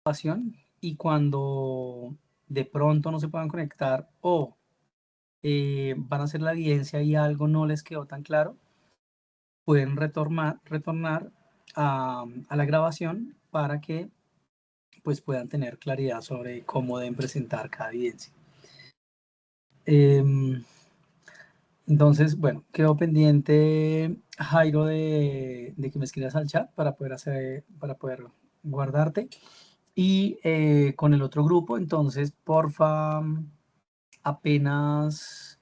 grabación y cuando de pronto no se puedan conectar o van a hacer la evidencia y algo no les quedó tan claro, pueden retornar a la grabación para que pues puedan tener claridad sobre cómo deben presentar cada evidencia. Entonces, bueno, quedó pendiente, Jairo, de que me escribas al chat para poder guardarte. Y con el otro grupo, entonces, porfa, apenas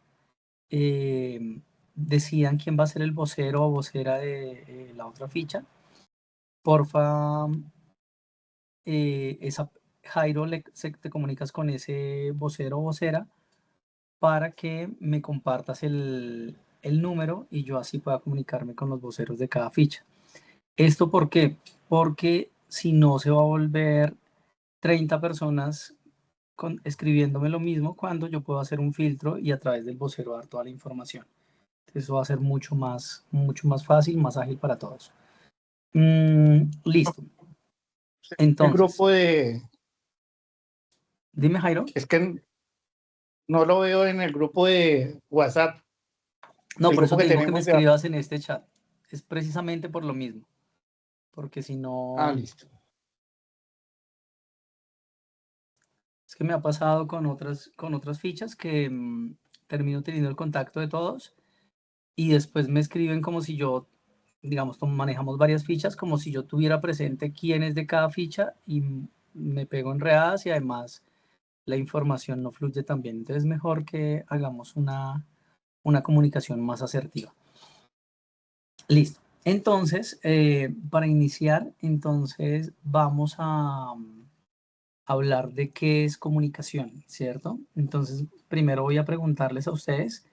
decidan quién va a ser el vocero o vocera de la otra ficha, porfa, Jairo, te comunicas con ese vocero o vocera para que me compartas el número y yo así pueda comunicarme con los voceros de cada ficha. ¿Esto por qué? Porque si no se va a volver 30 personas escribiéndome lo mismo cuando yo puedo hacer un filtro y a través del vocero dar toda la información. Eso va a ser mucho más fácil, más ágil para todos. Listo. El Entonces, grupo de... dime, Jairo. Es que no lo veo en el grupo de WhatsApp. No, El por eso grupo te que digo que me tenemos de... escribas en este chat. Es precisamente por lo mismo. Porque si Ah, no, listo. es que me ha pasado con otras fichas que termino teniendo el contacto de todos y después me escriben como si yo, digamos, manejamos varias fichas, como si yo tuviera presente quién es de cada ficha y me pego enredadas y además la información no fluye tan bien. Entonces es mejor que hagamos una comunicación más asertiva. Listo. Entonces, para iniciar, entonces vamos a hablar de qué es comunicación, ¿cierto? Entonces, primero voy a preguntarles a ustedes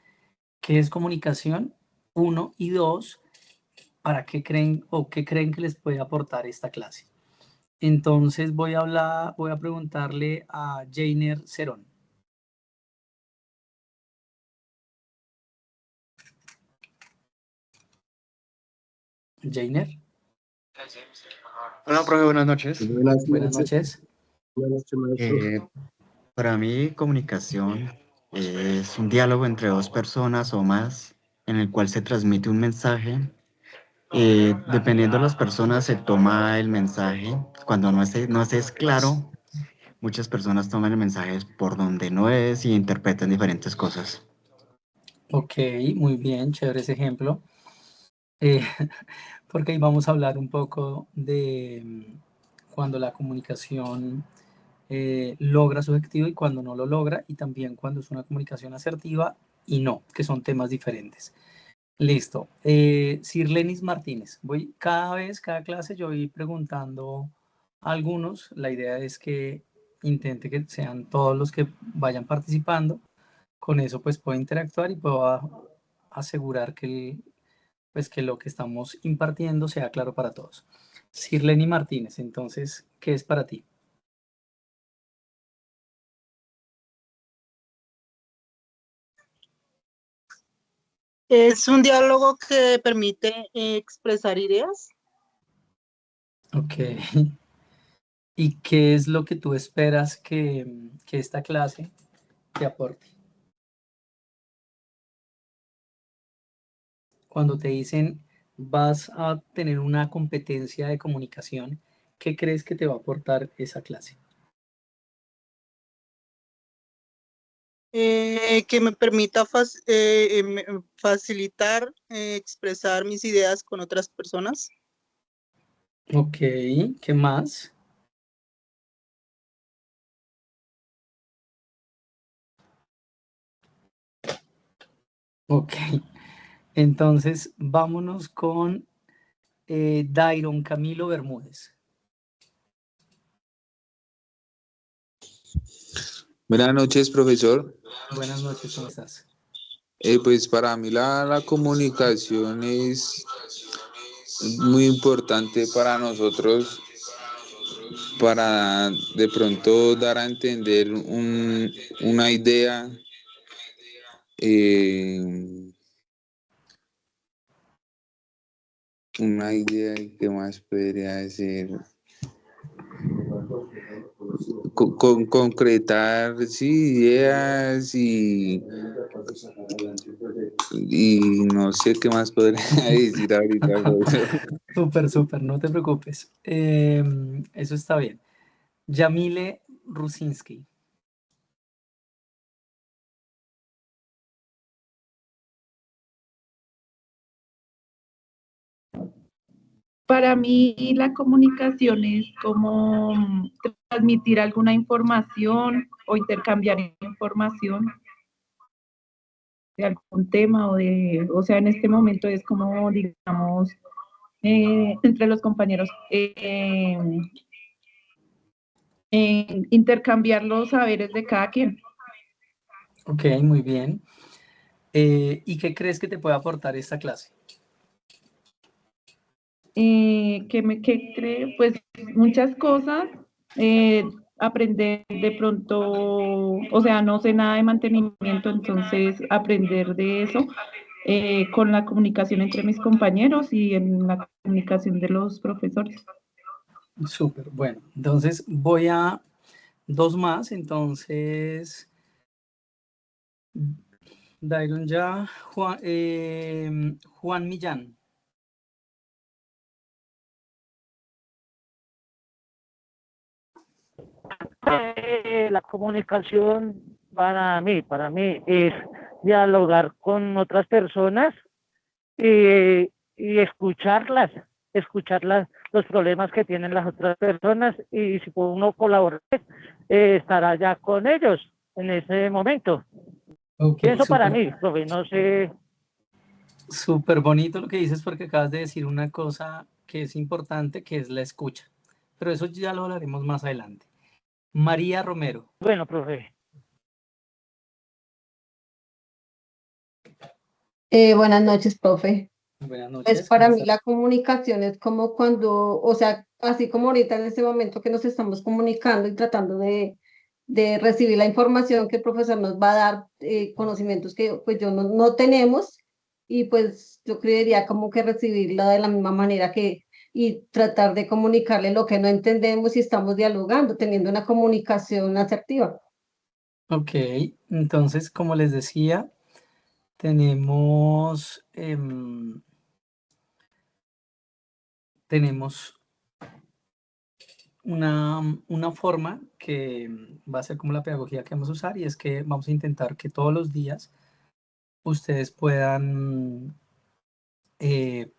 qué es comunicación, 1 y 2, para qué creen o qué creen que les puede aportar esta clase. Entonces voy a preguntarle a Jainer Cerón. Jainer. Hola, profe, buenas noches. Buenas noches. Para mí, comunicación es un diálogo entre dos personas o más en el cual se transmite un mensaje. Dependiendo de las personas, se toma el mensaje. Cuando no se es claro, muchas personas toman el mensaje por donde no es y interpretan diferentes cosas. Ok, muy bien, chévere ese ejemplo. Porque ahí vamos a hablar un poco de cuando la comunicación logra su objetivo y cuando no lo logra, y también cuando es una comunicación asertiva y no, que son temas diferentes. Listo. Sir Lenis Martínez, cada clase yo voy preguntando a algunos, la idea es que intente que sean todos los que vayan participando, con eso pues puedo interactuar y puedo asegurar pues que lo que estamos impartiendo sea claro para todos. Sir Lenny Martínez, entonces, ¿qué es para ti? Es un diálogo que permite expresar ideas. Ok. ¿Y qué es lo que tú esperas que esta clase te aporte? Cuando te dicen vas a tener una competencia de comunicación, ¿qué crees que te va a aportar esa clase? Que me permita facilitar expresar mis ideas con otras personas. Ok, ¿qué más? Ok, entonces vámonos con Dairon Camilo Bermúdez. Buenas noches, profesor. Buenas noches, ¿cómo estás? Pues para mí la comunicación es muy importante para nosotros, para de pronto dar a entender una idea, ¿qué más podría decir? concretar sí, ideas y no sé qué más podría decir ahorita. Súper, súper, no te preocupes. Eso está bien. Yamile Rusinski. Para mí la comunicación es como transmitir alguna información o intercambiar información de algún tema o sea, en este momento es como, digamos, entre los compañeros, intercambiar los saberes de cada quien. Ok, muy bien. ¿Y qué crees que te puede aportar esta clase? ¿Qué cree? Pues muchas cosas, aprender de pronto, o sea, no sé nada de mantenimiento, entonces aprender de eso con la comunicación entre mis compañeros y en la comunicación de los profesores. Súper, bueno, entonces voy a dos más, entonces Dairon ya, Juan Millán. La comunicación para mí es dialogar con otras personas y escucharlas, los problemas que tienen las otras personas y si puede uno colaborar, estar allá con ellos en ese momento. Ok, Eso para mí, profe, no sé. súper bonito lo que dices porque acabas de decir una cosa que es importante, que es la escucha. Pero eso ya lo hablaremos más adelante. María Romero. Bueno, profe. Buenas noches, profe. Buenas Pues noches, ¿cómo para mí estás? la comunicación es como cuando, o sea, así como ahorita en este momento que nos estamos comunicando y tratando de recibir la información que el profesor nos va a dar, conocimientos que pues yo no tenemos, y pues yo creería como que recibirla de la misma manera que, y tratar de comunicarle lo que no entendemos y estamos dialogando, teniendo una comunicación asertiva. Ok, entonces, como les decía, tenemos una forma que va a ser como la pedagogía que vamos a usar y es que vamos a intentar que todos los días ustedes puedan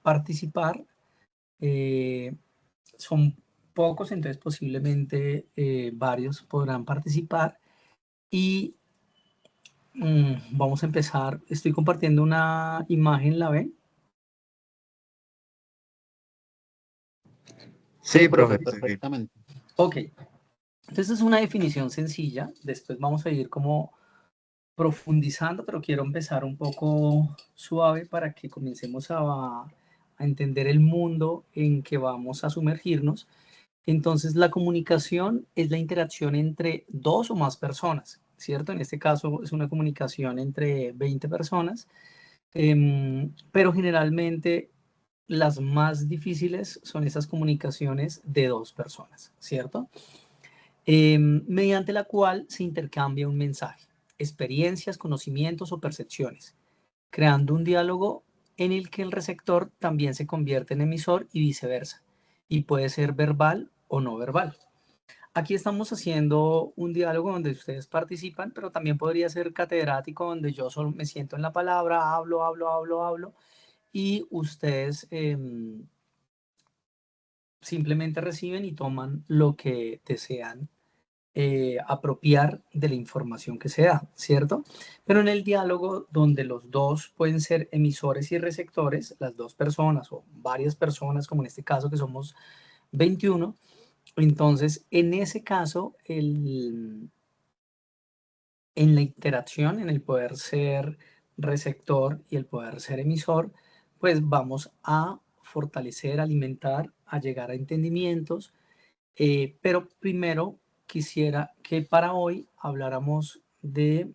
participar. Son pocos, entonces posiblemente varios podrán participar y vamos a empezar. Estoy compartiendo una imagen, ¿la ven? Sí, Profe, profe. perfectamente. Ok, entonces es una definición sencilla, después vamos a ir como profundizando, pero quiero empezar un poco suave para que comencemos a entender el mundo en que vamos a sumergirnos. Entonces, la comunicación es la interacción entre dos o más personas, ¿cierto? En este caso es una comunicación entre 20 personas, pero generalmente las más difíciles son esas comunicaciones de dos personas, ¿cierto? Mediante la cual se intercambia un mensaje, experiencias, conocimientos o percepciones, creando un diálogo en el que el receptor también se convierte en emisor y viceversa, y puede ser verbal o no verbal. Aquí estamos haciendo un diálogo donde ustedes participan, pero también podría ser catedrático, donde yo solo me siento en la palabra, hablo, y ustedes simplemente reciben y toman lo que desean apropiar de la información que se da, ¿cierto? Pero en el diálogo donde los dos pueden ser emisores y receptores, las dos personas o varias personas, como en este caso que somos 21, entonces en ese caso, en la interacción, en el poder ser receptor y el poder ser emisor, pues vamos a fortalecer, alimentar, a llegar a entendimientos, pero primero quisiera que para hoy habláramos de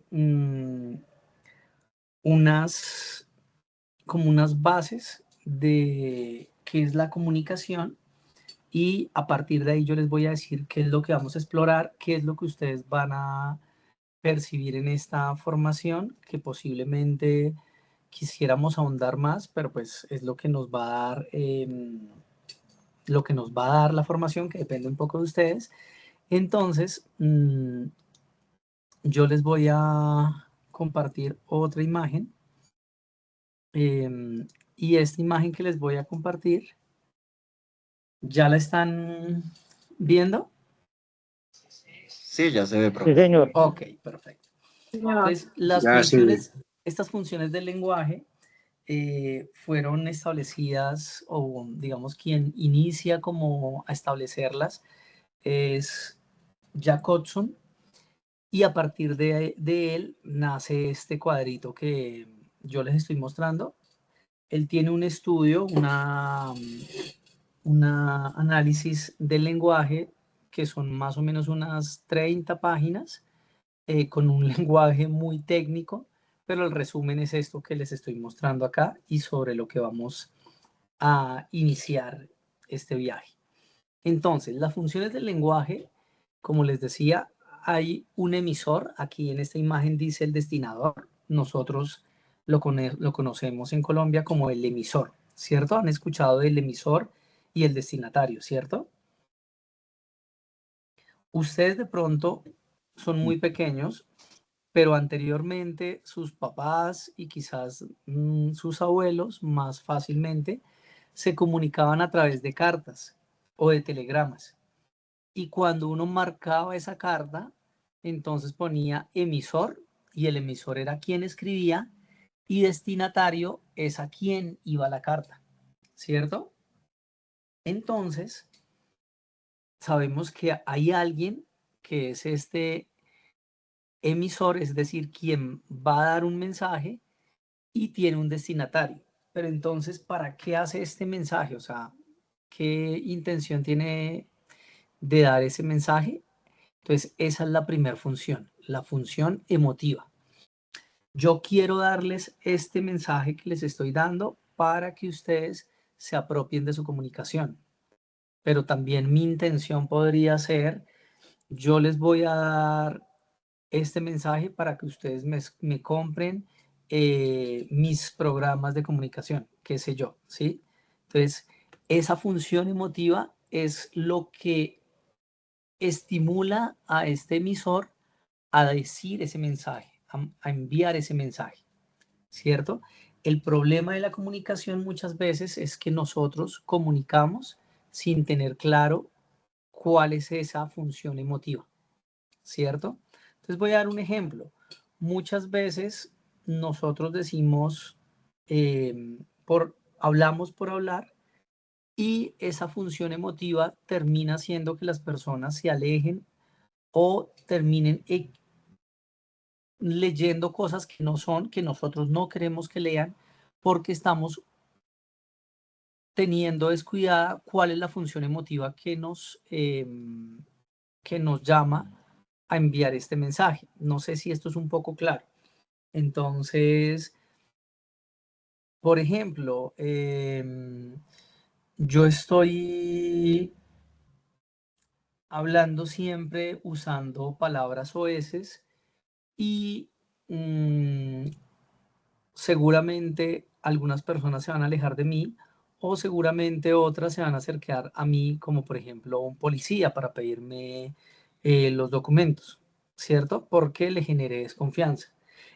unas, como unas bases de qué es la comunicación y a partir de ahí yo les voy a decir qué es lo que vamos a explorar, qué es lo que ustedes van a percibir en esta formación, que posiblemente quisiéramos ahondar más, pero pues es lo que nos va a dar, la formación, que depende un poco de ustedes. Entonces, yo les voy a compartir otra imagen. Y esta imagen que les voy a compartir, ¿ya la están viendo? Sí, ya se ve, Sí, profe. señor. Ok, perfecto. Entonces, estas funciones del lenguaje fueron establecidas, o digamos, quien inicia como a establecerlas es Jack Hodgson, y a partir de él nace este cuadrito que yo les estoy mostrando. Él tiene un estudio, una análisis del lenguaje, que son más o menos unas 30 páginas, con un lenguaje muy técnico, pero el resumen es esto que les estoy mostrando acá y sobre lo que vamos a iniciar este viaje. Entonces, las funciones del lenguaje, como les decía, hay un emisor. Aquí en esta imagen dice el destinador. Nosotros lo conocemos en Colombia como el emisor, ¿cierto? Han escuchado del emisor y el destinatario, ¿cierto? Ustedes de pronto son muy pequeños, pero anteriormente sus papás y quizás sus abuelos más fácilmente se comunicaban a través de cartas o de telegramas. Y cuando uno marcaba esa carta, entonces ponía emisor, y el emisor era quien escribía, y destinatario es a quien iba la carta, ¿cierto? Entonces, sabemos que hay alguien que es este emisor, es decir, quien va a dar un mensaje y tiene un destinatario. Pero entonces, ¿para qué hace este mensaje? O sea, ¿qué intención tiene de dar ese mensaje? Entonces, esa es la primera función, la función emotiva. Yo quiero darles este mensaje que les estoy dando para que ustedes se apropien de su comunicación. Pero también mi intención podría ser, yo les voy a dar este mensaje para que ustedes me compren mis programas de comunicación, qué sé yo, ¿sí? Entonces, esa función emotiva es lo que estimula a este emisor a decir ese mensaje, a enviar ese mensaje, ¿cierto? El problema de la comunicación muchas veces es que nosotros comunicamos sin tener claro cuál es esa función emotiva, ¿cierto? Entonces voy a dar un ejemplo. Muchas veces nosotros decimos, hablamos por hablar, y esa función emotiva termina haciendo que las personas se alejen o terminen leyendo cosas que no son, que nosotros no queremos que lean, porque estamos teniendo descuidada cuál es la función emotiva que nos llama a enviar este mensaje. No sé si esto es un poco claro. Entonces, por ejemplo, yo estoy hablando siempre usando palabras soeces y seguramente algunas personas se van a alejar de mí, o seguramente otras se van a acercar a mí, como por ejemplo un policía, para pedirme los documentos, ¿cierto? Porque le generé desconfianza.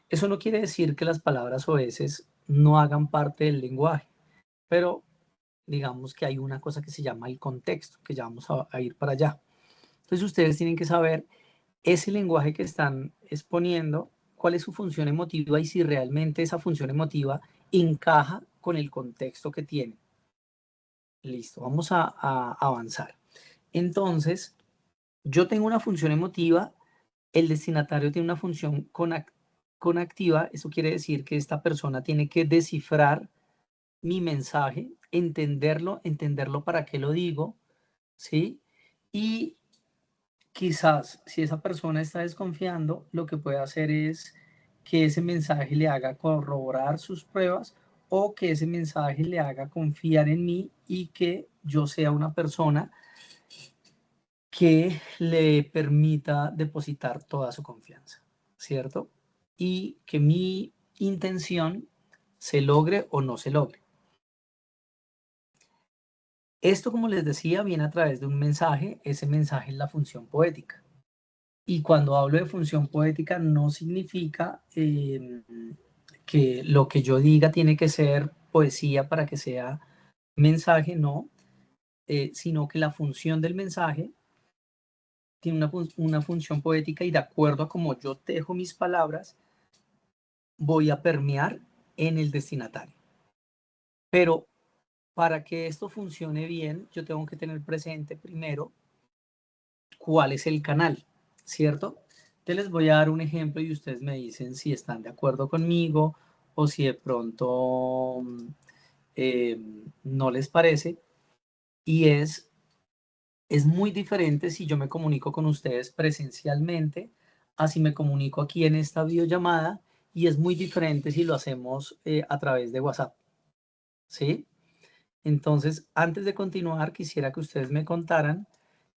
Eso no quiere decir que las palabras soeces no hagan parte del lenguaje, pero digamos que hay una cosa que se llama el contexto, que ya vamos a ir para allá. Entonces ustedes tienen que saber ese lenguaje que están exponiendo, cuál es su función emotiva y si realmente esa función emotiva encaja con el contexto que tiene. Listo, vamos a avanzar. Entonces, yo tengo una función emotiva, el destinatario tiene una función conactiva. Eso quiere decir que esta persona tiene que descifrar mi mensaje, entenderlo para qué lo digo, ¿sí? Y quizás si esa persona está desconfiando, lo que puede hacer es que ese mensaje le haga corroborar sus pruebas, o que ese mensaje le haga confiar en mí y que yo sea una persona que le permita depositar toda su confianza, ¿cierto? Y que mi intención se logre o no se logre. Esto, como les decía, viene a través de un mensaje. Ese mensaje es la función poética. Y cuando hablo de función poética no significa que lo que yo diga tiene que ser poesía para que sea mensaje, no, sino que la función del mensaje tiene una función poética y de acuerdo a cómo yo tejo mis palabras, voy a permear en el destinatario. Pero para que esto funcione bien, yo tengo que tener presente primero cuál es el canal, ¿cierto? Te les voy a dar un ejemplo y ustedes me dicen si están de acuerdo conmigo o si de pronto no les parece. Y es muy diferente si yo me comunico con ustedes presencialmente a si me comunico aquí en esta videollamada, y es muy diferente si lo hacemos a través de WhatsApp, ¿sí? Entonces, antes de continuar, quisiera que ustedes me contaran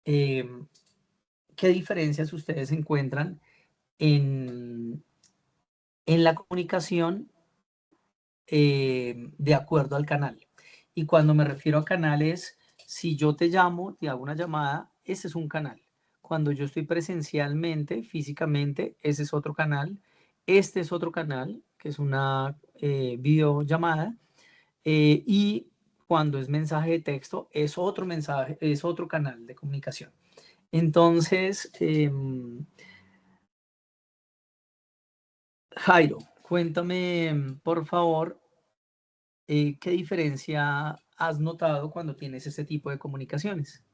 qué diferencias ustedes encuentran en la comunicación de acuerdo al canal. Y cuando me refiero a canales, si yo te llamo, te hago una llamada, ese es un canal. Cuando yo estoy presencialmente, físicamente, ese es otro canal. Este es otro canal, que es una videollamada. Y cuando es mensaje de texto, es otro mensaje, es otro canal de comunicación. Entonces, Jairo, cuéntame, por favor, ¿qué diferencia has notado cuando tienes ese tipo de comunicaciones?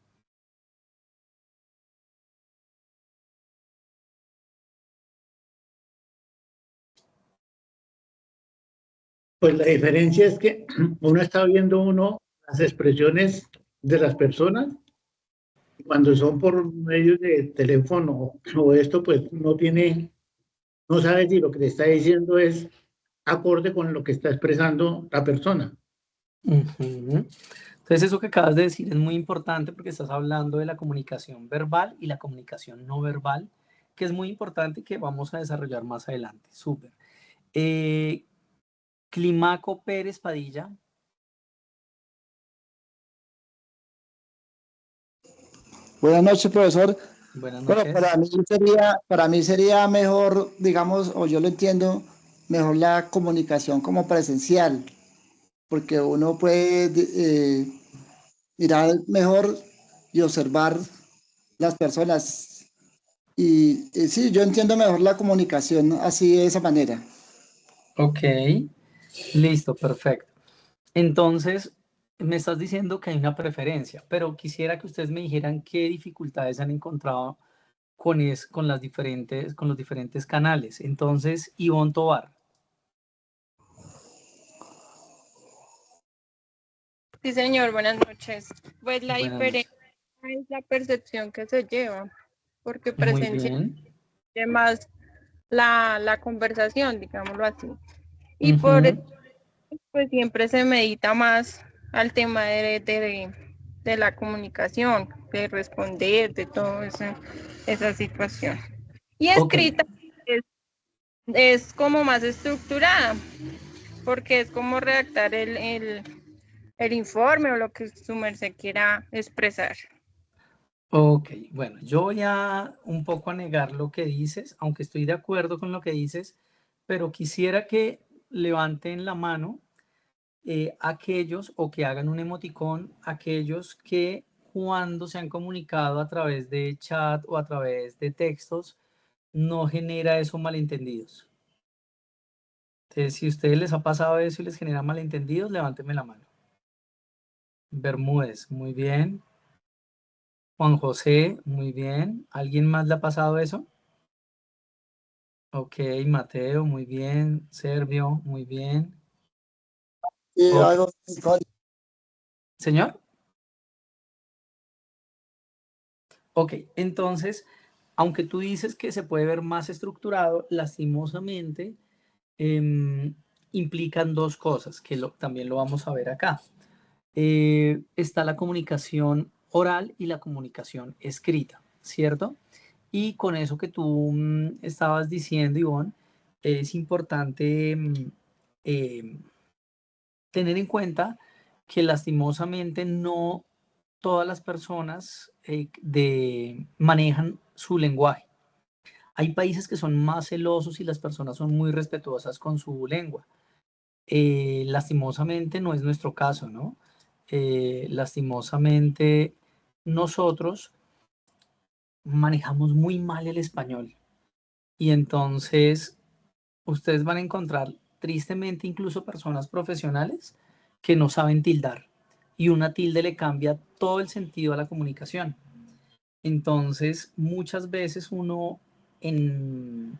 Pues la diferencia es que uno está viendo las expresiones de las personas. Cuando son por medio de teléfono o esto, pues no sabe si lo que te está diciendo es acorde con lo que está expresando la persona. Ujú. Entonces, eso que acabas de decir es muy importante porque estás hablando de la comunicación verbal y la comunicación no verbal, que es muy importante y que vamos a desarrollar más adelante. Súper. Climaco Pérez Padilla. Buenas noches, profesor. Buenas Bueno, noches. para mí sería mejor, digamos, o yo lo entiendo, mejor la comunicación como presencial, porque uno puede mirar mejor y observar las personas. Y sí, yo entiendo mejor la comunicación así de esa manera. Ok, listo, perfecto. Entonces, me estás diciendo que hay una preferencia, pero quisiera que ustedes me dijeran qué dificultades han encontrado con los diferentes canales. Entonces, Ivonne Tobar. Sí, señor, buenas noches. Pues la Buenas diferencia noches. es la percepción que se lleva, porque Muy presencia bien. más la conversación, digámoslo así. Y por eso, Ujú. pues siempre se medita más al tema de la comunicación, de responder, de toda esa situación. Y Ok, escrita es como más estructurada, porque es como redactar el informe o lo que su merced quiera expresar. ok. Bueno, yo voy a un poco a negar lo que dices, aunque estoy de acuerdo con lo que dices, pero quisiera que levanten la mano aquellos o que hagan un emoticón, aquellos que cuando se han comunicado a través de chat o a través de textos, no genera eso malentendidos. Entonces, si a ustedes les ha pasado eso y les genera malentendidos, levántenme la mano. Bermúdez, muy bien. Juan José, muy bien. ¿Alguien más le ha pasado eso? Ok, Mateo, muy bien. Servio, muy bien. Y Ok, algo, señor. Ok, entonces, aunque tú dices que se puede ver más estructurado, lastimosamente implican dos cosas, que también lo vamos a ver acá. Está la comunicación oral y la comunicación escrita, ¿cierto? Y con eso que tú estabas diciendo, Ivonne, es importante tener en cuenta que lastimosamente no todas las personas manejan su lenguaje. Hay países que son más celosos y las personas son muy respetuosas con su lengua. Lastimosamente no es nuestro caso, ¿no? Lastimosamente nosotros manejamos muy mal el español y entonces ustedes van a encontrar tristemente incluso personas profesionales que no saben tildar y una tilde le cambia todo el sentido a la comunicación. Entonces muchas veces uno en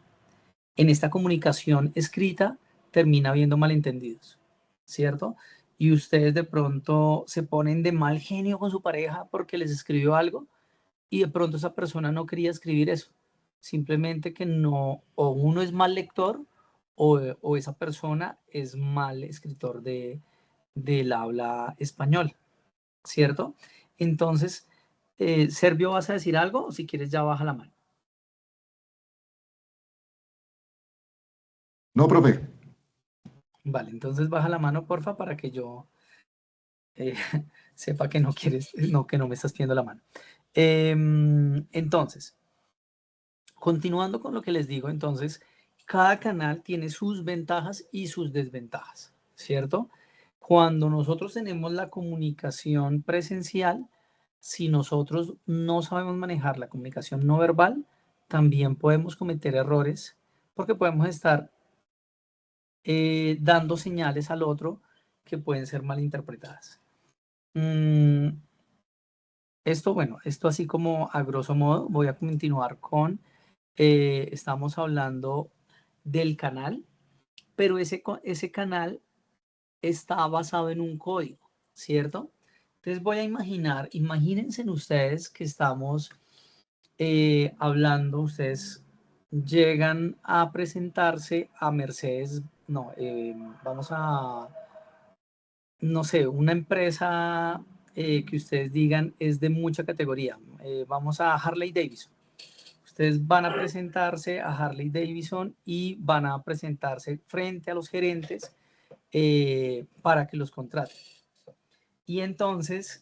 esta comunicación escrita termina habiendo malentendidos, ¿cierto? Y ustedes de pronto se ponen de mal genio con su pareja porque les escribió algo y de pronto esa persona no quería escribir eso. Simplemente que no, o uno es mal lector o esa persona es mal escritor del habla español, ¿cierto? Entonces, Sergio, ¿vas a decir algo? O si quieres ya baja la mano. No, profe. Vale, entonces baja la mano, porfa, para que yo sepa que no quieres, que no me estás pidiendo la mano. Entonces, continuando con lo que les digo, entonces, cada canal tiene sus ventajas y sus desventajas, ¿cierto? Cuando nosotros tenemos la comunicación presencial, si nosotros no sabemos manejar la comunicación no verbal, también podemos cometer errores porque podemos estar dando señales al otro que pueden ser malinterpretadas. Esto así como a grosso modo, voy a continuar con, estamos hablando del canal, pero ese canal está basado en un código, ¿cierto? Entonces voy a imagínense ustedes que estamos hablando, ustedes llegan a presentarse a Mercedes, vamos a, no sé, una empresa que ustedes digan es de mucha categoría. Vamos a Harley Davidson. Ustedes van a presentarse a Harley Davidson y van a presentarse frente a los gerentes para que los contraten. Y entonces,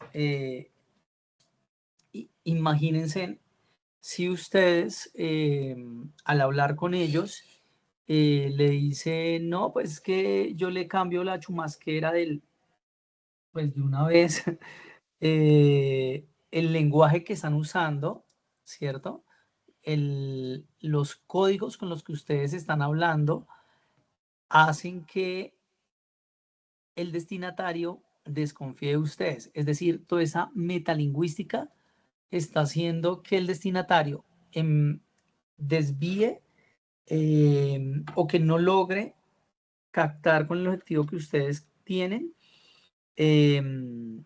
imagínense si ustedes al hablar con ellos le dicen, no, pues es que yo le cambio la chumasquera pues de una vez el lenguaje que están usando, ¿cierto? Los códigos con los que ustedes están hablando hacen que el destinatario desconfíe de ustedes. Es decir, toda esa metalingüística está haciendo que el destinatario desvíe o que no logre captar con el objetivo que ustedes tienen ese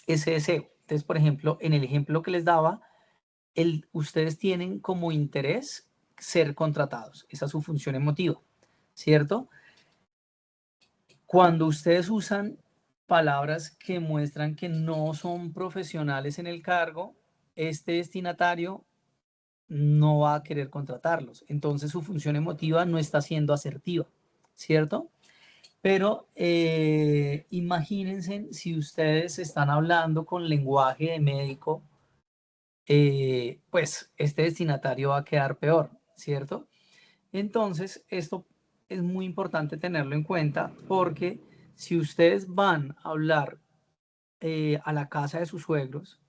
deseo. Entonces, por ejemplo, en el ejemplo que les daba, ustedes tienen como interés ser contratados. Esa es su función emotiva, ¿cierto? Cuando ustedes usan palabras que muestran que no son profesionales en el cargo, este destinatario no va a querer contratarlos. Entonces su función emotiva no está siendo asertiva, ¿cierto? Pero imagínense si ustedes están hablando con lenguaje de médico, pues este destinatario va a quedar peor, ¿cierto? Entonces, esto es muy importante tenerlo en cuenta porque si ustedes van a hablar a la casa de sus suegros,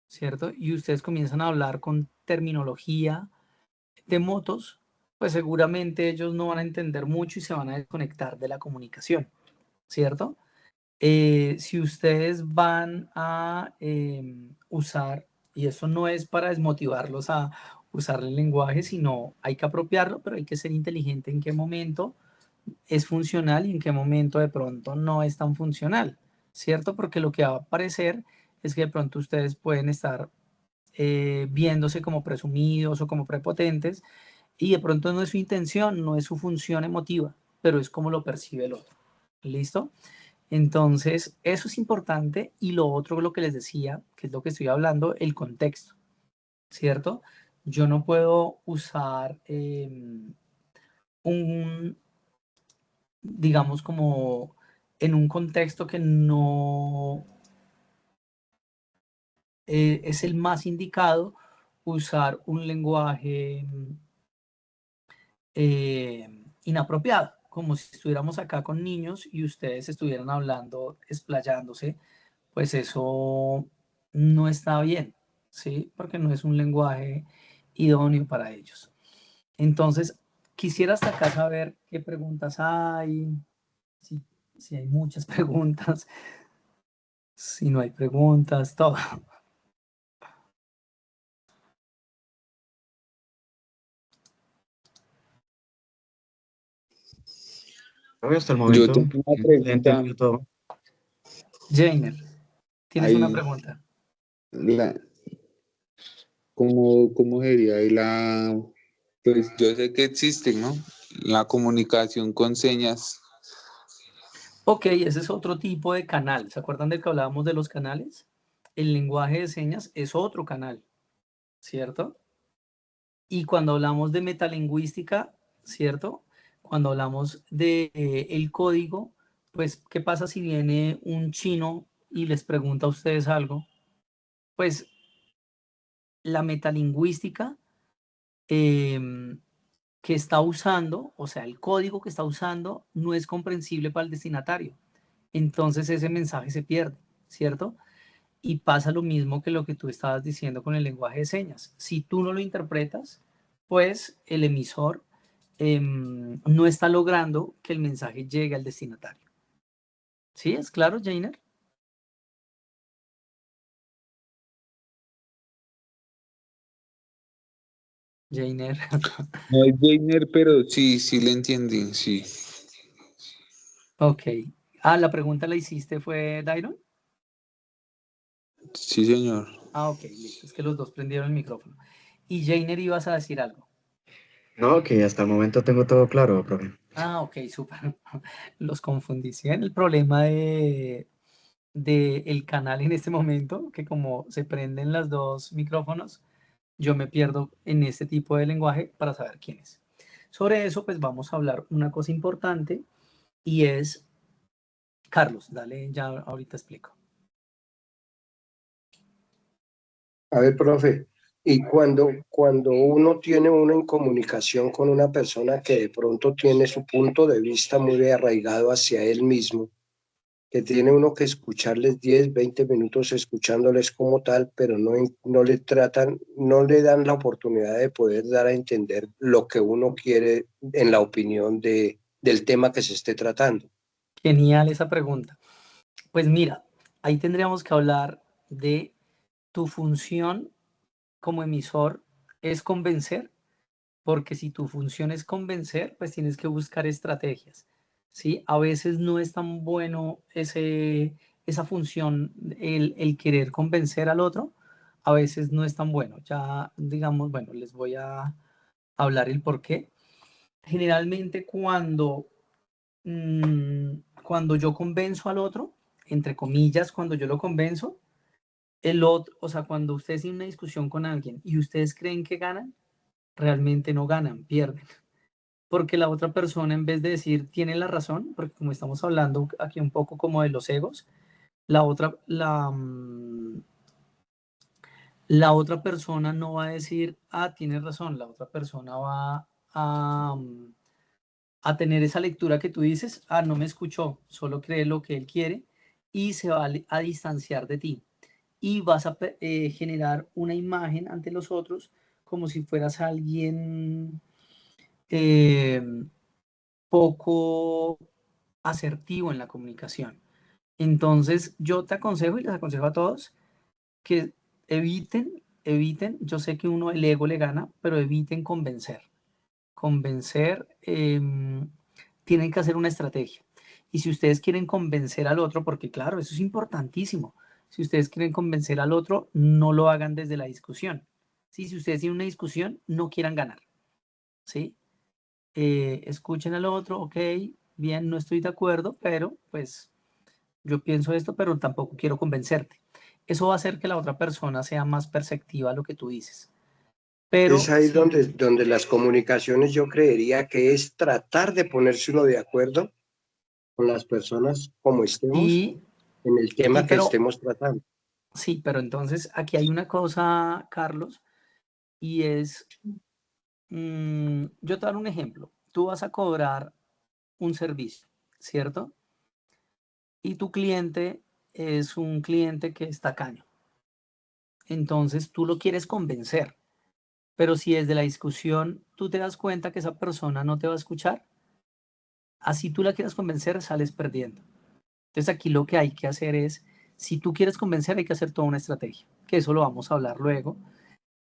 ¿cierto? Y ustedes comienzan a hablar con terminología de motos, pues seguramente ellos no van a entender mucho y se van a desconectar de la comunicación, ¿cierto? Si ustedes van a usar, y eso no es para desmotivarlos a usar el lenguaje, sino hay que apropiarlo, pero hay que ser inteligente en qué momento es funcional y en qué momento de pronto no es tan funcional, ¿cierto? Porque lo que va a aparecer es que de pronto ustedes pueden estar viéndose como presumidos o como prepotentes y de pronto no es su intención, no es su función emotiva, pero es como lo percibe el otro. ¿Listo? Entonces, eso es importante. Y lo otro, lo que les decía, que es lo que estoy hablando, el contexto, ¿cierto? Yo no puedo usar digamos, como en un contexto que no es el más indicado, usar un lenguaje inapropiado, como si estuviéramos acá con niños y ustedes estuvieran hablando, explayándose, pues eso no está bien, ¿sí? Porque no es un lenguaje idóneo para ellos. Entonces, quisiera hasta acá saber qué preguntas hay, si hay muchas preguntas, si no hay preguntas, todo. Hasta el Yo momento, tengo una le he pregunta. entendido todo. Jainer, ¿tienes una Ahí, pregunta? ¿cómo sería ahí la? Pues yo sé que existe, ¿no? La comunicación con señas. Ok, ese es otro tipo de canal. ¿Se acuerdan del que hablábamos de los canales? El lenguaje de señas es otro canal, ¿cierto? Y cuando hablamos de metalingüística, ¿cierto? Cuando hablamos de el código, pues, ¿qué pasa si viene un chino y les pregunta a ustedes algo? Pues la metalingüística que está usando, o sea, el código que está usando no es comprensible para el destinatario. Entonces ese mensaje se pierde, ¿cierto? Y pasa lo mismo que lo que tú estabas diciendo con el lenguaje de señas. Si tú no lo interpretas, pues el emisor no está logrando que el mensaje llegue al destinatario. ¿Sí? ¿Es claro, Jainer? Jainer. No es gamer, pero sí le entendí, sí. Ok. Ah, la pregunta la hiciste fue Dairon. Sí, señor. Ah, ok, listo. Es que los dos prendieron el micrófono. Y Jainer, ibas a decir algo. No, que hasta el momento tengo todo claro, profe. Ah, ok, súper. Los confundí. ¿Sí ven el problema de el canal en este momento? Que como se prenden los dos micrófonos, yo me pierdo en este tipo de lenguaje para saber quién es. Sobre eso, pues vamos a hablar una cosa importante y es, Carlos, dale, ya ahorita explico. A ver, profe, y cuando uno tiene una incomunicación con una persona que de pronto tiene su punto de vista muy arraigado hacia él mismo, que tiene uno que escucharles 10, 20 minutos escuchándoles como tal, pero no le tratan, no le dan la oportunidad de poder dar a entender lo que uno quiere en la opinión del tema que se esté tratando. Genial esa pregunta. Pues mira, ahí tendríamos que hablar de tu función como emisor es convencer, porque si tu función es convencer, pues tienes que buscar estrategias, ¿sí? A veces no es tan bueno esa función, el querer convencer al otro, a veces no es tan bueno. Ya, digamos, bueno, les voy a hablar el por qué. Generalmente cuando yo convenzo al otro, entre comillas, cuando yo lo convenzo, el otro, o sea, cuando ustedes tienen una discusión con alguien y ustedes creen que ganan, realmente no ganan, pierden. Porque la otra persona, en vez de decir tiene la razón, porque como estamos hablando aquí un poco como de los egos, la otra persona no va a decir, ah, tienes razón, la otra persona va a tener esa lectura que tú dices, ah, no me escuchó, solo cree lo que él quiere y se va a distanciar de ti. Y vas a generar una imagen ante los otros como si fueras alguien eh, poco asertivo en la comunicación. Entonces, yo te aconsejo y les aconsejo a todos que eviten, yo sé que uno el ego le gana, pero eviten convencer. Convencer, tienen que hacer una estrategia. Y si ustedes quieren convencer al otro, porque claro, eso es importantísimo, si ustedes quieren convencer al otro, no lo hagan desde la discusión. ¿Sí? Si ustedes tienen una discusión, no quieran ganar. ¿Sí? Escuchen al otro, ok, bien, no estoy de acuerdo, pero pues yo pienso esto, pero tampoco quiero convencerte. Eso va a hacer que la otra persona sea más perceptiva a lo que tú dices. Pero es ahí si, donde las comunicaciones yo creería que es tratar de ponerse uno de acuerdo con las personas como estemos en el tema que estemos tratando. Sí, pero entonces aquí hay una cosa, Carlos, y es, yo te voy a dar un ejemplo. Tú vas a cobrar un servicio, ¿cierto? Y tu cliente es un cliente que es tacaño. Entonces tú lo quieres convencer, pero si desde la discusión tú te das cuenta que esa persona no te va a escuchar, así tú la quieras convencer, sales perdiendo. Entonces aquí lo que hay que hacer es, si tú quieres convencer, hay que hacer toda una estrategia, que eso lo vamos a hablar luego.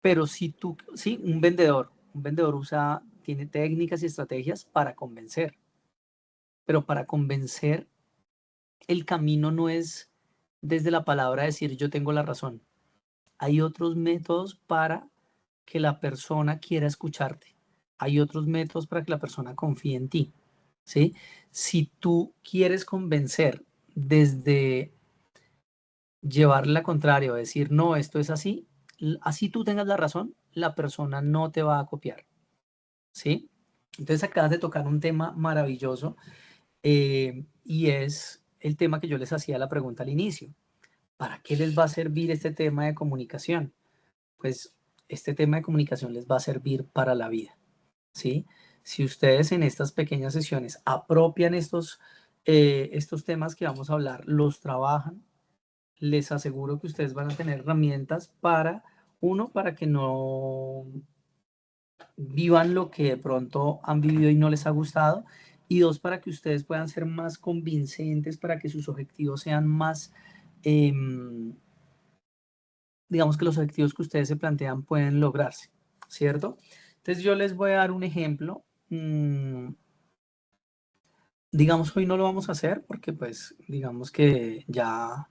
Pero si tú, sí, un vendedor tiene técnicas y estrategias para convencer, pero para convencer el camino no es desde la palabra decir yo tengo la razón. Hay otros métodos para que la persona quiera escucharte. Hay otros métodos para que la persona confíe en ti, ¿sí? Si tú quieres convencer desde llevarle la contraria o decir no, esto es así, así tú tengas la razón, la persona no te va a copiar. ¿Sí? Entonces acabas de tocar un tema maravilloso y es el tema que yo les hacía la pregunta al inicio. ¿Para qué les va a servir este tema de comunicación? Pues este tema de comunicación les va a servir para la vida, ¿sí? Si ustedes en estas pequeñas sesiones apropian estos temas que vamos a hablar, los trabajan, les aseguro que ustedes van a tener herramientas para, uno, para que no vivan lo que de pronto han vivido y no les ha gustado, y dos, para que ustedes puedan ser más convincentes, para que sus objetivos sean más, digamos que los objetivos que ustedes se plantean pueden lograrse, ¿cierto? Entonces yo les voy a dar un ejemplo. Digamos, hoy no lo vamos a hacer porque pues digamos que ya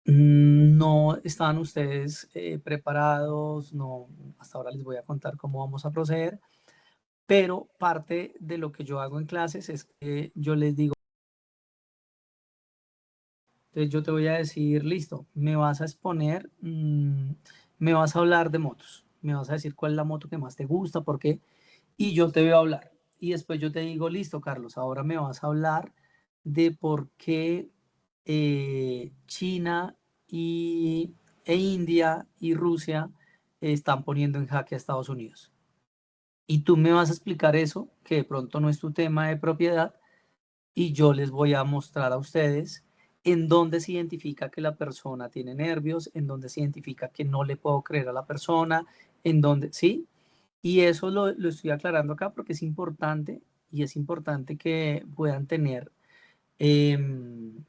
no estaban ustedes preparados, no, hasta ahora les voy a contar cómo vamos a proceder. Pero parte de lo que yo hago en clases es que yo les digo, entonces yo te voy a decir, listo, me vas a exponer, me vas a hablar de motos, me vas a decir cuál es la moto que más te gusta, por qué, y yo te voy a hablar. Y después yo te digo, listo, Carlos, ahora me vas a hablar de por qué China e India y Rusia están poniendo en jaque a Estados Unidos. Y tú me vas a explicar eso, que de pronto no es tu tema de propiedad, y yo les voy a mostrar a ustedes en dónde se identifica que la persona tiene nervios, en dónde se identifica que no le puedo creer a la persona, en dónde, ¿sí? Y eso lo estoy aclarando acá porque es importante, y es importante que puedan tener en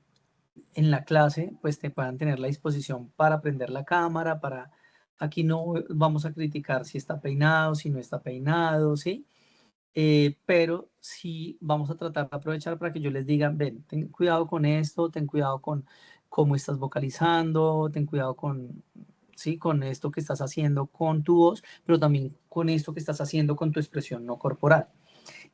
la clase, pues te puedan tener la disposición para prender la cámara, para, aquí no vamos a criticar si está peinado, si no está peinado, ¿sí? Pero sí vamos a tratar de aprovechar para que yo les diga, ven, ten cuidado con esto, ten cuidado con cómo estás vocalizando, ten cuidado con, sí, con esto que estás haciendo con tu voz, pero también con esto que estás haciendo con tu expresión no corporal.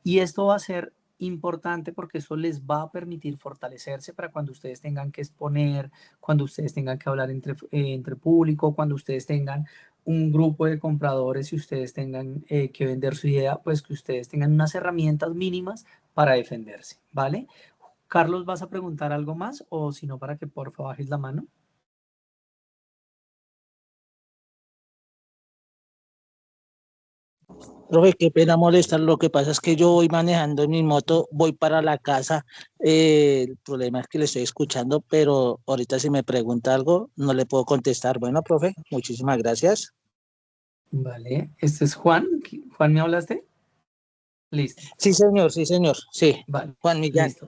Y esto va a ser importante porque eso les va a permitir fortalecerse para cuando ustedes tengan que exponer, cuando ustedes tengan que hablar entre público, cuando ustedes tengan un grupo de compradores y ustedes tengan que vender su idea, pues que ustedes tengan unas herramientas mínimas para defenderse, ¿vale? Carlos, ¿vas a preguntar algo más o si no, para que por favor bajes la mano? Profe, qué pena molestar. Lo que pasa es que yo voy manejando en mi moto, voy para la casa. El problema es que le estoy escuchando, pero ahorita si me pregunta algo, no le puedo contestar. Bueno, profe, muchísimas gracias. Vale, este es Juan. ¿Juan, me hablaste? Listo. Sí, señor, sí, señor. Sí, vale. Juan Millán. Listo.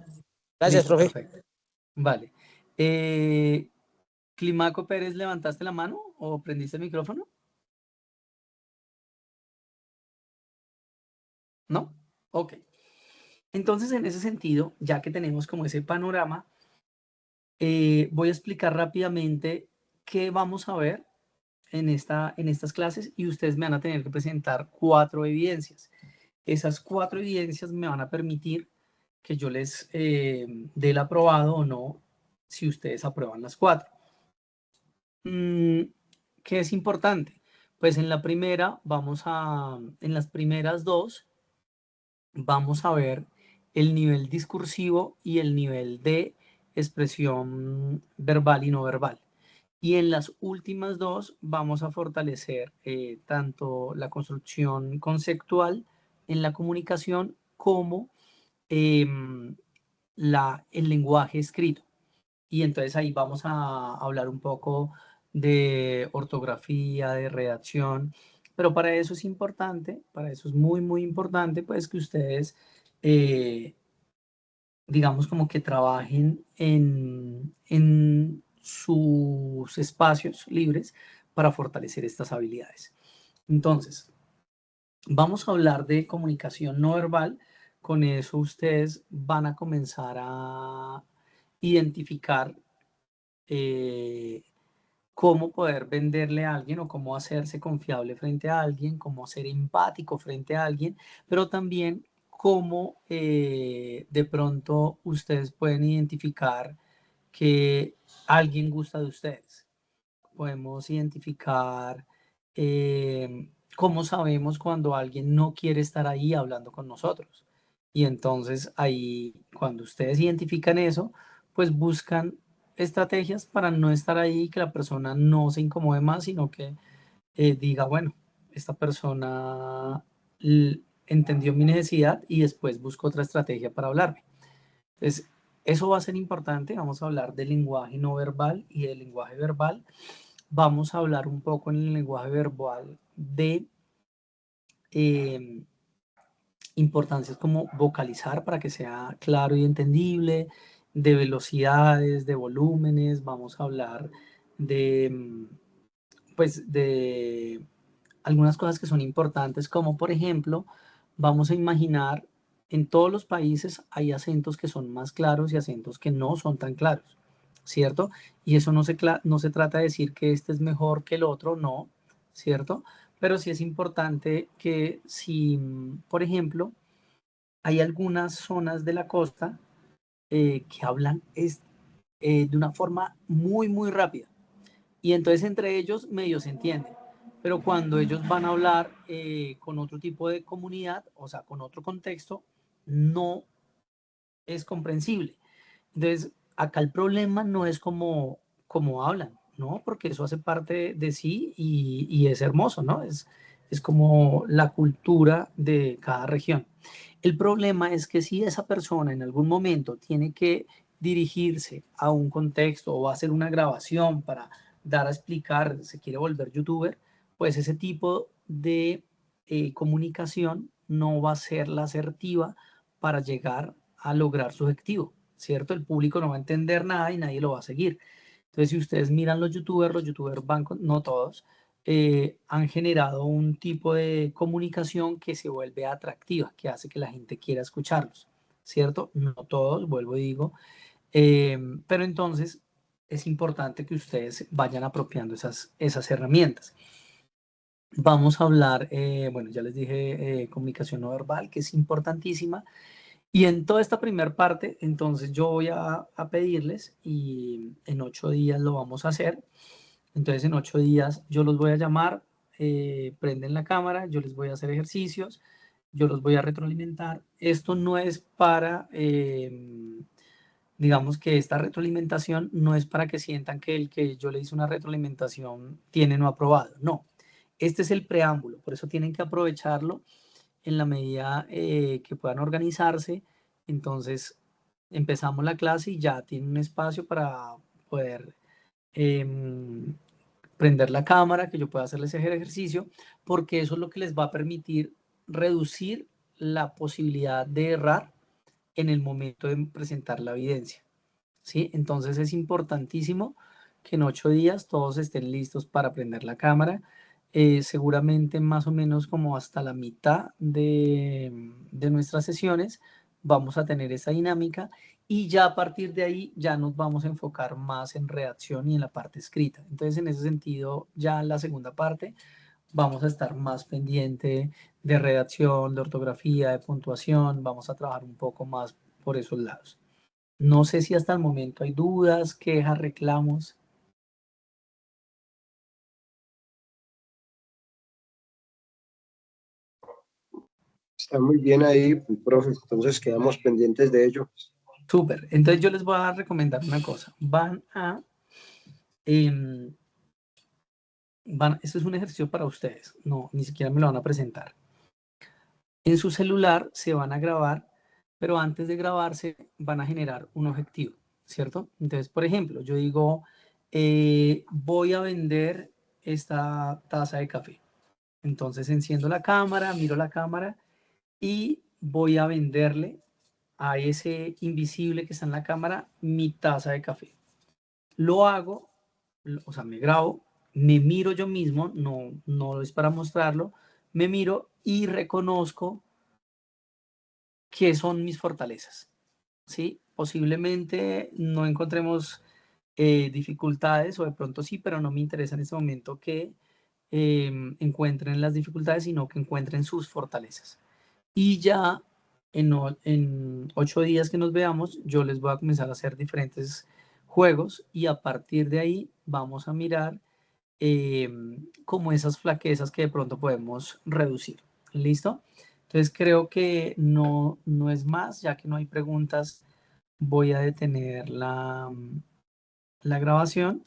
Gracias, Listo, profe. perfecto. Vale. Climaco Pérez, ¿levantaste la mano o prendiste el micrófono? ¿No? Ok. Entonces, en ese sentido, ya que tenemos como ese panorama, voy a explicar rápidamente qué vamos a ver en estas clases y ustedes me van a tener que presentar 4 evidencias. Esas 4 evidencias me van a permitir que yo les dé el aprobado o no, si ustedes aprueban las 4. ¿Qué es importante? Pues en la primera en las primeras 2 vamos a ver el nivel discursivo y el nivel de expresión verbal y no verbal. Y en las últimas 2 vamos a fortalecer tanto la construcción conceptual en la comunicación como el lenguaje escrito. Y entonces ahí vamos a hablar un poco de ortografía, de redacción, pero para eso es importante, para eso es muy, muy importante, pues que ustedes, digamos, como que trabajen en sus espacios libres para fortalecer estas habilidades. Entonces, vamos a hablar de comunicación no verbal. Con eso ustedes van a comenzar a identificar cómo poder venderle a alguien o cómo hacerse confiable frente a alguien, cómo ser empático frente a alguien, pero también cómo de pronto ustedes pueden identificar que alguien gusta de ustedes. Podemos identificar cómo sabemos cuando alguien no quiere estar ahí hablando con nosotros. Y entonces ahí, cuando ustedes identifican eso, pues buscan estrategias para no estar ahí y que la persona no se incomode más, sino que diga, bueno, esta persona entendió mi necesidad y después busco otra estrategia para hablarme. Entonces, eso va a ser importante. Vamos a hablar del lenguaje no verbal y del lenguaje verbal. Vamos a hablar un poco en el lenguaje verbal de importancias como vocalizar para que sea claro y entendible, de velocidades, de volúmenes. Vamos a hablar de, pues, de algunas cosas que son importantes, como por ejemplo, vamos a imaginar en todos los países hay acentos que son más claros y acentos que no son tan claros, ¿cierto? Y eso no se trata de decir que este es mejor que el otro, no, ¿cierto? Pero sí es importante que si, por ejemplo, hay algunas zonas de la costa que hablan de una forma muy, muy rápida. Y entonces entre ellos medio se entiende. Pero cuando ellos van a hablar con otro tipo de comunidad, o sea, con otro contexto, no es comprensible. Entonces, acá el problema no es como hablan, ¿no? Porque eso hace parte de sí y es hermoso, ¿no? Es como la cultura de cada región. El problema es que si esa persona en algún momento tiene que dirigirse a un contexto o va a hacer una grabación para dar a explicar, se quiere volver youtuber, pues ese tipo de comunicación no va a ser la asertiva para llegar a lograr su objetivo, ¿cierto? El público no va a entender nada y nadie lo va a seguir. Entonces, si ustedes miran los youtubers van no todos, han generado un tipo de comunicación que se vuelve atractiva, que hace que la gente quiera escucharlos, ¿cierto? No todos, vuelvo y digo, pero entonces es importante que ustedes vayan apropiando esas herramientas. Vamos a hablar, bueno, ya les dije comunicación no verbal, que es importantísima. Y en toda esta primera parte, entonces yo voy a pedirles y en 8 días lo vamos a hacer. Entonces en 8 días yo los voy a llamar, prenden la cámara, yo les voy a hacer ejercicios, yo los voy a retroalimentar. Esto no es para, digamos que esta retroalimentación no es para que sientan que el que yo le hice una retroalimentación tiene no aprobado. No, este es el preámbulo, por eso tienen que aprovecharlo en la medida que puedan organizarse. Entonces empezamos la clase y ya tienen un espacio para poder prender la cámara, que yo pueda hacerles ese ejercicio, porque eso es lo que les va a permitir reducir la posibilidad de errar en el momento de presentar la evidencia, ¿sí? Entonces es importantísimo que en 8 días todos estén listos para prender la cámara. Seguramente más o menos como hasta la mitad de nuestras sesiones vamos a tener esa dinámica y ya a partir de ahí ya nos vamos a enfocar más en redacción y en la parte escrita. Entonces en ese sentido ya en la segunda parte vamos a estar más pendiente de redacción, de ortografía, de puntuación, vamos a trabajar un poco más por esos lados. No sé si hasta el momento hay dudas, quejas, reclamos. Está muy bien ahí, profe, entonces quedamos pendientes de ello. Súper. Entonces yo les voy a recomendar una cosa. Esto es un ejercicio para ustedes. No, ni siquiera me lo van a presentar. En su celular se van a grabar, pero antes de grabarse van a generar un objetivo, ¿cierto? Entonces, por ejemplo, yo digo, voy a vender esta taza de café. Entonces enciendo la cámara, miro la cámara y voy a venderle a ese invisible que está en la cámara mi taza de café. Lo hago, o sea, me grabo, me miro yo mismo, no es para mostrarlo, me miro y reconozco qué son mis fortalezas, ¿sí? Posiblemente no encontremos dificultades o de pronto sí, pero no me interesa en este momento que encuentren las dificultades, sino que encuentren sus fortalezas. Y ya en 8 días que nos veamos, yo les voy a comenzar a hacer diferentes juegos y a partir de ahí vamos a mirar como esas flaquezas que de pronto podemos reducir. ¿Listo? Entonces creo que no es más, ya que no hay preguntas, voy a detener la grabación